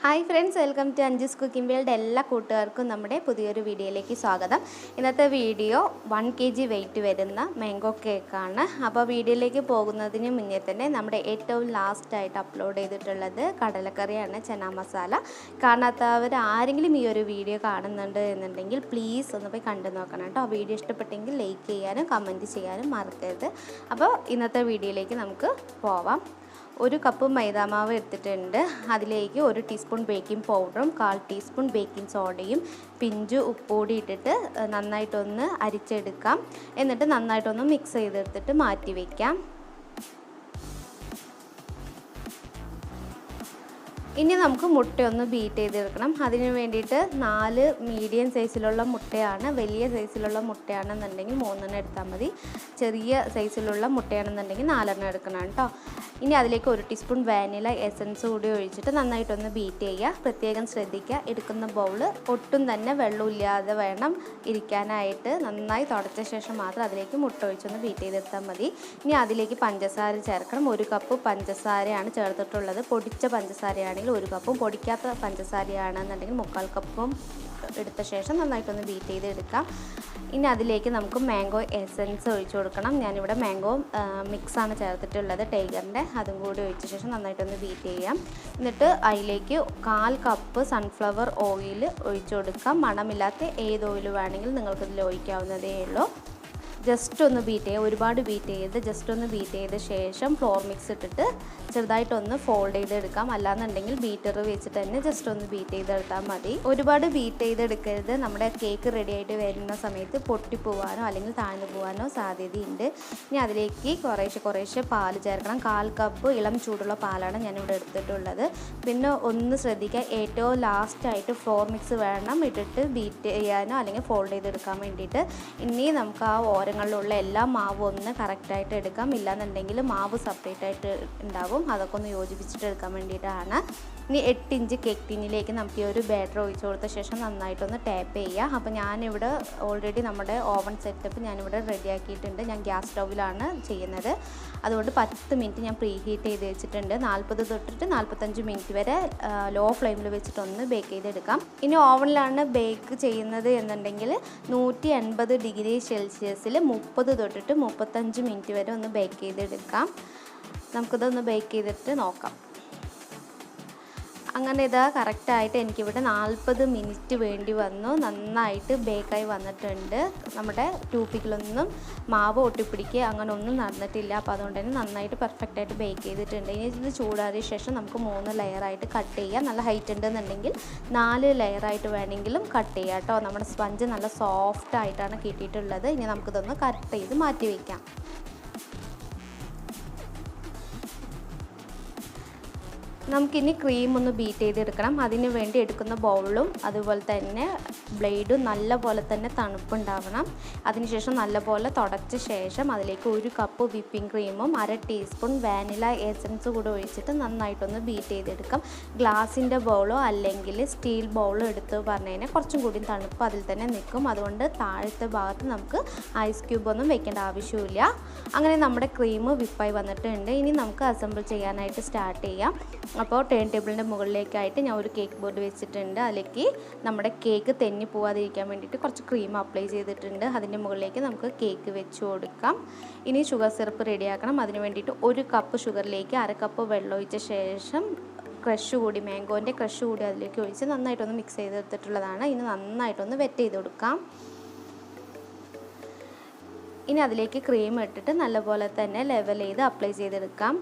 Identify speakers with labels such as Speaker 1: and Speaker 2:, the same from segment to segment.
Speaker 1: Hi friends, welcome to Anju's Cooking World. എല്ലാ കൂട്ടുകാർക്കും നമ്മുടെ പുതിയൊരു വീഡിയോയിലേക്ക് സ്വാഗതം. ഇന്നത്തെ വീഡിയോ 1 kg വെയിറ്റ് വരുന്ന മാംഗോ കേക്കാണ്. അപ്പോൾ വീഡിയോയിലേക്ക് പോകുന്നതിന് മുന്നേ തന്നെ നമ്മുടെ ഏറ്റവും ലാസ്റ്റ് ആയിട്ട് അപ്ലോഡ് ചെയ്തിട്ടുള്ളത് കടലക്കറിയാണ്, ചന മസാല. കാണാത്തവർ ആരെങ്കിലും ഈ ഒരു വീഡിയോ കാണുന്നുണ്ട് എന്നുണ്ടെങ്കിൽ പ്ലീസ് ഒന്ന് പോയി കണ്ടു നോക്കണം കേട്ടോ. വീഡിയോ ഇഷ്ടപ്പെട്ടെങ്കിൽ ലൈക്ക് ചെയ്യാനും കമൻറ്റ് ചെയ്യാനും മറക്കരുത്. അപ്പോൾ ഇന്നത്തെ വീഡിയോയിലേക്ക് നമുക്ക് പോവാം. 1 കപ്പ് മൈദാമാവ് എടുത്തിട്ടുണ്ട്. അതിലേക്ക് 1 ടീസ്പൂൺ ബേക്കിംഗ് പൗഡറും 1/4 ടീസ്പൂൺ ബേക്കിംഗ് സോഡയും പിഞ്ച് ഉപ്പുകൂടി ഇട്ടിട്ട് നന്നായിട്ടൊന്ന് അരിച്ചെടുക്കാം. എന്നിട്ട് നന്നായിട്ടൊന്ന് മിക്സ് ചെയ്തെടുത്തിട്ട് മാറ്റി വയ്ക്കാം. ഇനി നമുക്ക് മുട്ടയൊന്ന് ബീറ്റ് ചെയ്തെടുക്കണം. അതിന് വേണ്ടിയിട്ട് 4 മീഡിയം സൈസിലുള്ള മുട്ടയാണ്. വലിയ സൈസിലുള്ള മുട്ടയാണെന്നുണ്ടെങ്കിൽ 3 എണ്ണം എടുത്താൽ മതി. ചെറിയ സൈസിലുള്ള മുട്ടയാണെന്നുണ്ടെങ്കിൽ 4 എണ്ണം എടുക്കണം കേട്ടോ. ഇനി അതിലേക്ക് 1 ടീസ്പൂൺ വാനില എസൻസ് കൂടി ഒഴിച്ചിട്ട് നന്നായിട്ടൊന്ന് ബീറ്റ് ചെയ്യുക. പ്രത്യേകം ശ്രദ്ധിക്കുക, എടുക്കുന്ന ബൗള് ഒട്ടും തന്നെ വെള്ളമില്ലാതെ വേണം ഇരിക്കാനായിട്ട്. നന്നായി തുടച്ച ശേഷം മാത്രം അതിലേക്ക് മുട്ട ഒഴിച്ചൊന്ന് ബീറ്റ് ചെയ്തെടുത്താൽ മതി. ഇനി അതിലേക്ക് പഞ്ചസാര ചേർക്കണം. 1 കപ്പ് പഞ്ചസാരയാണ് ചേർത്തിട്ടുള്ളത്. പൊടിച്ച പഞ്ചസാരയാണ് 1 കപ്പും, പൊടിക്കാത്ത പഞ്ചസാരയാണെന്നുണ്ടെങ്കിൽ 1/4 കപ്പും എടുത്ത ശേഷം നന്നായിട്ടൊന്ന് ബീറ്റ് ചെയ്തെടുക്കാം. ഇനി അതിലേക്ക് നമുക്ക് മാംഗോ എസൻസ് ഒഴിച്ചു കൊടുക്കണം. ഞാനിവിടെ മാംഗോ മിക്സാണ് ചേർത്തിട്ടുള്ളത്, ടൈഗറിൻ്റെ. അതും കൂടി ഒഴിച്ച ശേഷം നന്നായിട്ടൊന്ന് ബീറ്റ് ചെയ്യാം. എന്നിട്ട് അതിലേക്ക് 1/4 കപ്പ് സൺഫ്ലവർ ഓയിൽ ഒഴിച്ചു കൊടുക്കാം. മണമില്ലാത്ത ഏത് ഓയിൽ വേണമെങ്കിലും നിങ്ങൾക്കിതിൽ ഒഴിക്കാവുന്നതേ ഉള്ളൂ. ജസ്റ്റ് ഒന്ന് ബീറ്റ് ചെയ്യുക, ഒരുപാട് ബീറ്റ് ചെയ്ത് ജസ്റ്റ് ഒന്ന് ബീറ്റ് ചെയ്ത ശേഷം ഫ്ലോർ മിക്സ് ഇട്ടിട്ട് ചെറുതായിട്ടൊന്ന് ഫോൾഡ് ചെയ്തെടുക്കാം. അല്ലാന്നുണ്ടെങ്കിൽ ബീറ്റർ വെച്ചിട്ട് തന്നെ ജസ്റ്റ് ഒന്ന് ബീറ്റ് ചെയ്തെടുത്താൽ മതി. ഒരുപാട് ബീറ്റ് ചെയ്തെടുക്കരുത്. നമ്മുടെ കേക്ക് റെഡി ആയിട്ട് വരുന്ന സമയത്ത് പൊട്ടിപ്പോവാനോ അല്ലെങ്കിൽ താഴ്ന്നു പോകാനോ സാധ്യതയുണ്ട്. ഇനി അതിലേക്ക് കുറേശ്ശെ പാൽ ചേർക്കണം. 1/4 കപ്പ് ഇളം ചൂടുള്ള പാലാണ് ഞാനിവിടെ എടുത്തിട്ടുള്ളത്. പിന്നെ ഒന്ന് ശ്രദ്ധിക്കുക, ഏറ്റവും ലാസ്റ്റായിട്ട് ഫ്ലോർ മിക്സ് വേണം ഇട്ടിട്ട് ബീറ്റ് ചെയ്യാനോ അല്ലെങ്കിൽ ഫോൾഡ് ചെയ്തെടുക്കാൻ വേണ്ടിയിട്ട്. ഇനി നമുക്ക് ആ ഓരങ്ങളിലുള്ള എല്ലാ മാവും ഒന്ന് കറക്റ്റായിട്ട് എടുക്കാം. ഇല്ലാന്നുണ്ടെങ്കിൽ മാവ് സെപ്പറേറ്റ് ആയിട്ട് ഉണ്ടാവും. അതൊക്കെ ഒന്ന് യോജിപ്പിച്ചിട്ട് എടുക്കാൻ വേണ്ടിയിട്ടാണ്. ഇനി 8 ഇഞ്ച് കേക്ക് ടിന്നിലേക്ക് നമുക്ക് ഈ ഒരു ബാറ്റർ ഒഴിച്ച് കൊടുത്ത ശേഷം നന്നായിട്ടൊന്ന് ടാപ്പ് ചെയ്യുക. അപ്പോൾ ഞാനിവിടെ ഓൾറെഡി നമ്മുടെ ഓവൻ സെറ്റപ്പ് ഞാനിവിടെ റെഡിയാക്കിയിട്ടുണ്ട്. ഞാൻ ഗ്യാസ് സ്റ്റൗവിലാണ് ചെയ്യുന്നത്. അതുകൊണ്ട് 10 മിനിറ്റ് ഞാൻ പ്രീ ഹീറ്റ് ചെയ്ത് വെച്ചിട്ടുണ്ട്. 40 തൊട്ടിട്ട് 45 മിനിറ്റ് വരെ ലോ ഫ്ലെയിമിൽ വെച്ചിട്ടൊന്ന് ബേക്ക് ചെയ്തെടുക്കാം. ഇനി ഓവനിലാണ് ബേക്ക് ചെയ്യുന്നത് എന്നുണ്ടെങ്കിൽ 180 ഡിഗ്രി സെൽഷ്യസിൽ 30 തൊട്ടിട്ട് 35 മിനിറ്റ് വരെ ഒന്ന് ബേക്ക് ചെയ്തെടുക്കാം. നമുക്കിതൊന്ന് ബേക്ക് ചെയ്തിട്ട് നോക്കാം. അങ്ങനെ ഇതാ കറക്റ്റായിട്ട് എനിക്കിവിടെ 40 മിനിറ്റ് വേണ്ടി വന്നു. നന്നായിട്ട് ബേക്കായി വന്നിട്ടുണ്ട്. നമ്മുടെ ടൂപ്പിക്കിലൊന്നും മാവ് ഒട്ടിപ്പിടിക്കുക അങ്ങനെ ഒന്നും നടന്നിട്ടില്ല. അപ്പോൾ അതുകൊണ്ട് തന്നെ നന്നായിട്ട് പെർഫെക്റ്റായിട്ട് ബേക്ക് ചെയ്തിട്ടുണ്ട്. ഇനി ഇത് ചൂടാറിയ ശേഷം നമുക്ക് 3 ലെയറായിട്ട് കട്ട് ചെയ്യാം. നല്ല ഹൈറ്റ് ഉണ്ടെന്നുണ്ടെങ്കിൽ 4 ലെയറായിട്ട് വേണമെങ്കിലും കട്ട് ചെയ്യാം കേട്ടോ. നമ്മുടെ സ്പഞ്ച് നല്ല സോഫ്റ്റ് ആയിട്ടാണ് കിട്ടിയിട്ടുള്ളത്. ഇനി നമുക്കിതൊന്ന് കട്ട് ചെയ്ത് മാറ്റി വയ്ക്കാം. നമുക്കിനി ക്രീം ഒന്ന് ബീറ്റ് ചെയ്തെടുക്കണം. അതിന് വേണ്ടി എടുക്കുന്ന ബൗളും അതുപോലെ തന്നെ ബ്ലേഡും നല്ല പോലെ തന്നെ തണുപ്പുണ്ടാവണം. അതിനുശേഷം നല്ലപോലെ തുടച്ച ശേഷം അതിലേക്ക് 1 കപ്പ് വിപ്പിംഗ് ക്രീമും 1/2 ടീസ്പൂൺ വാനില എസൻസ് കൂടെ ഒഴിച്ചിട്ട് നന്നായിട്ടൊന്ന് ബീറ്റ് ചെയ്തെടുക്കാം. ഗ്ലാസിൻ്റെ ബൗളോ അല്ലെങ്കിൽ സ്റ്റീൽ ബൗളോ എടുത്ത് പറഞ്ഞു കഴിഞ്ഞാൽ കുറച്ചും കൂടി തണുപ്പ് അതിൽ തന്നെ നിൽക്കും. അതുകൊണ്ട് താഴത്തെ ഭാഗത്ത് നമുക്ക് ഐസ് ക്യൂബ് ഒന്നും വെക്കേണ്ട ആവശ്യമില്ല. അങ്ങനെ നമ്മുടെ ക്രീം വിപ്പായി വന്നിട്ടുണ്ട്. ഇനി നമുക്ക് അസംബിൾ ചെയ്യാനായിട്ട് സ്റ്റാർട്ട് ചെയ്യാം. അപ്പോൾ ടേൺ ടേബിളിൻ്റെ മുകളിലേക്കായിട്ട് ഞാൻ ഒരു കേക്ക് ബോർഡ് വെച്ചിട്ടുണ്ട്. അതിലേക്ക് നമ്മുടെ കേക്ക് തെന്നി പോവാതിരിക്കാൻ വേണ്ടിയിട്ട് കുറച്ച് ക്രീം അപ്ലൈ ചെയ്തിട്ടുണ്ട്. അതിൻ്റെ മുകളിലേക്ക് നമുക്ക് കേക്ക് വെച്ച് കൊടുക്കാം. ഇനി ഷുഗർ സിറപ്പ് റെഡിയാക്കണം. അതിന് വേണ്ടിയിട്ട് 1 കപ്പ് ഷുഗറിലേക്ക് 1/2 കപ്പ് വെള്ളം ഒഴിച്ച ശേഷം ക്രഷ് കൂടി, മാംഗോൻ്റെ ക്രഷ് കൂടി അതിലേക്ക് ഒഴിച്ച് നന്നായിട്ടൊന്ന് മിക്സ് ചെയ്തെടുത്തിട്ടുള്ളതാണ്. ഇനി നന്നായിട്ടൊന്ന് വെറ്റ് ചെയ്ത് കൊടുക്കാം. ഇനി അതിലേക്ക് ക്രീം ഇട്ടിട്ട് നല്ലപോലെ തന്നെ ലെവൽ ചെയ്ത് അപ്ലൈ ചെയ്തെടുക്കാം.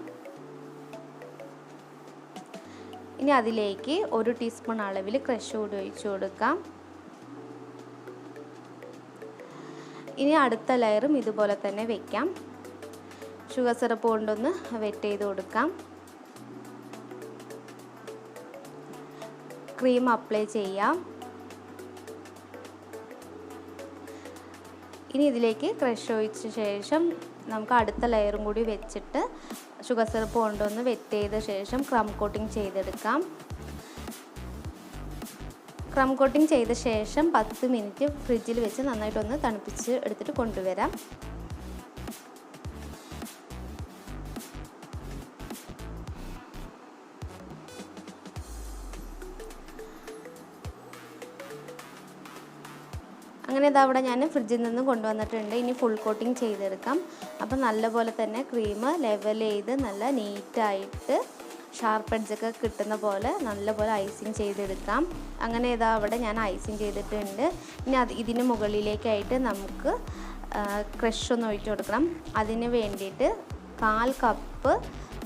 Speaker 1: ഇനി അതിലേക്ക് 1 ടീസ്പൂൺ അളവിൽ ക്രഷ് കൂടി ഒഴിച്ചു കൊടുക്കാം. ഇനി അടുത്ത ലെയറും ഇതുപോലെ തന്നെ വെക്കാം. ഷുഗർ സിറപ്പ് കൊണ്ടൊന്ന് വെറ്റ് ചെയ്ത് കൊടുക്കാം. ക്രീം അപ്ലൈ ചെയ്യാം. ഇനി ഇതിലേക്ക് ക്രഷ് ഒഴിച്ച ശേഷം നമുക്ക് അടുത്ത ലെയറും കൂടി വെച്ചിട്ട് ഷുഗർ സിറപ്പ് കൊണ്ടൊന്ന് വെറ്റ് ചെയ്ത ശേഷം ക്രം കോട്ടിംഗ് ചെയ്തെടുക്കാം. ക്രം കോട്ടിംഗ് ചെയ്ത ശേഷം 10 മിനിറ്റ് ഫ്രിഡ്ജിൽ വെച്ച് നന്നായിട്ടൊന്ന് തണുപ്പിച്ച് എടുത്തിട്ട് കൊണ്ടുവരാം. അങ്ങനെ ഇതാ അവിടെ ഞാൻ ഫ്രിഡ്ജിൽ നിന്ന് കൊണ്ടുവന്നിട്ടുണ്ട്. ഇനി ഫുൾ കോട്ടിങ് ചെയ്തെടുക്കാം. അപ്പം നല്ലപോലെ തന്നെ ക്രീം ലെവൽ ചെയ്ത് നല്ല നീറ്റായിട്ട് ഷാർപ്പ് എഡ്ജൊക്കെ കിട്ടുന്ന പോലെ നല്ലപോലെ ഐസിങ് ചെയ്തെടുക്കാം. അങ്ങനെ ഇതാ അവിടെ ഞാൻ ഐസിങ് ചെയ്തിട്ടുണ്ട്. ഇനി ഇതിന് മുകളിലേക്കായിട്ട് നമുക്ക് ക്രഷ് ഒന്ന് ഒഴിച്ചു കൊടുക്കണം. അതിന് വേണ്ടിയിട്ട് 1/4 കപ്പ്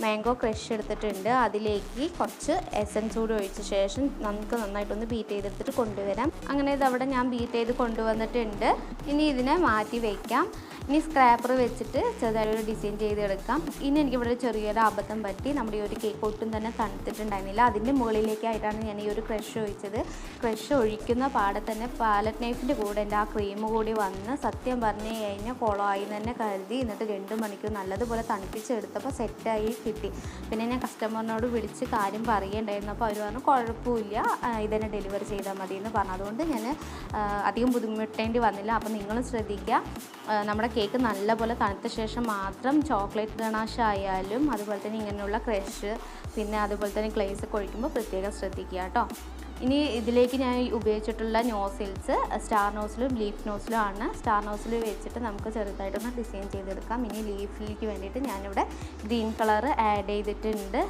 Speaker 1: മാംഗോ ക്രഷ് എടുത്തിട്ടുണ്ട്. അതിലേക്ക് കുറച്ച് എസൻസ് കൂടി ഒഴിച്ച ശേഷം നമുക്ക് നന്നായിട്ടൊന്ന് ബീറ്റ് ചെയ്തെടുത്തിട്ട് കൊണ്ടുവരാം. അങ്ങനെ ഇതവിടെ ഞാൻ ബീറ്റ് ചെയ്ത് കൊണ്ടുവന്നിട്ടുണ്ട്. ഇനി ഇതിനെ മാറ്റി വയ്ക്കാം. ഇനി സ്ക്രാപ്പർ വെച്ചിട്ട് ചെറുതായൊരു ഡിസൈൻ ചെയ്തെടുക്കാം. ഇനി എനിക്കിവിടെ ചെറിയൊരു അബദ്ധം പറ്റി. നമ്മുടെ ഈ ഒരു കേക്ക് ഒട്ടും തന്നെ തണുത്തിട്ടുണ്ടായിരുന്നില്ല. അതിൻ്റെ മുകളിലേക്കായിട്ടാണ് ഞാൻ ഈ ഒരു ക്രഷ് ഒഴിച്ചത്. ക്രഷ് ഒഴിക്കുന്ന പാടെ തന്നെ പാലറ്റ് നൈഫിൻ്റെ കൂടെ എൻ്റെ ആ ക്രീം കൂടി വന്ന് സത്യം പറഞ്ഞു കഴിഞ്ഞാൽ കുളമായി തന്നെ കരുതി. എന്നിട്ട് 2 മണിക്കൂർ നല്ലതുപോലെ തണുപ്പിച്ചെടുത്തപ്പോൾ സെറ്റായി കിട്ടി. പിന്നെ ഞാൻ കസ്റ്റമറിനോട് വിളിച്ച് കാര്യം പറയുകയുണ്ടായിരുന്നു. അപ്പോൾ അവർ പറഞ്ഞു കുഴപ്പമില്ല, ഇതന്നെ ഡെലിവറി ചെയ്താൽ മതി എന്ന് പറഞ്ഞു. അതുകൊണ്ട് ഞാൻ അധികം ബുദ്ധിമുട്ടേണ്ടി വന്നില്ല. അപ്പോൾ നിങ്ങളും ശ്രദ്ധിക്കുക, നമ്മുടെ കേക്ക് നല്ലപോലെ തണുത്ത ശേഷം മാത്രം ചോക്ലേറ്റ് ഗണാഷ് ആയാലും അതുപോലെ തന്നെ ഇങ്ങനെയുള്ള ക്രഷ് പിന്നെ അതുപോലെ തന്നെ ഗ്ലേസ് ഒക്കെ ഒഴിക്കുമ്പോൾ പ്രത്യേകം ശ്രദ്ധിക്കുക കേട്ടോ. ഇനി ഇതിലേക്ക് ഞാൻ ഉപയോഗിച്ചിട്ടുള്ള നോസിൽസ് സ്റ്റാർ നോസിലും ലീഫ് നോസിലും ആണ്. സ്റ്റാർ നോസിൽ വെച്ചിട്ട് നമുക്ക് ചെറുതായിട്ടൊന്ന് ഡിസൈൻ ചെയ്തെടുക്കാം. ഇനി ലീഫിലേക്ക് വേണ്ടിയിട്ട് ഞാനിവിടെ ഗ്രീൻ കളർ ആഡ് ചെയ്തിട്ടുണ്ട്.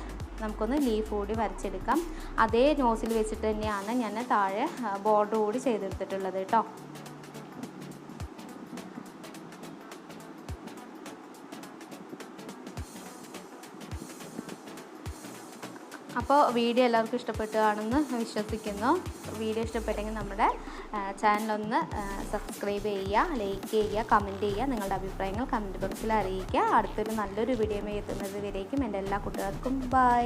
Speaker 1: നമുക്കൊന്ന് ലീഫ് കൂടി വരച്ചെടുക്കാം. അതേ നോസിൽ വെച്ചിട്ട് തന്നെയാണ് ഞാൻ താഴെ ബോർഡർ കൂടി ചെയ്തെടുത്തിട്ടുള്ളത് കേട്ടോ. അപ്പോൾ വീഡിയോ എല്ലാവർക്കും ഇഷ്ടപ്പെട്ടു കാണുമെന്ന് വിശ്വസിക്കുന്നു. വീഡിയോ ഇഷ്ടപ്പെട്ടെങ്കിൽ നമ്മുടെ ചാനലൊന്ന് സബ്സ്ക്രൈബ് ചെയ്യുക, ലൈക്ക് ചെയ്യുക, കമൻറ്റ് ചെയ്യുക. നിങ്ങളുടെ അഭിപ്രായങ്ങൾ കമൻറ്റ് ബോക്സിൽ അറിയിക്കുക. അടുത്തൊരു നല്ലൊരു വീഡിയോയുമായി എത്തുന്നത് വരേക്കും എൻ്റെ എല്ലാ കൂട്ടുകാർക്കും ബൈ.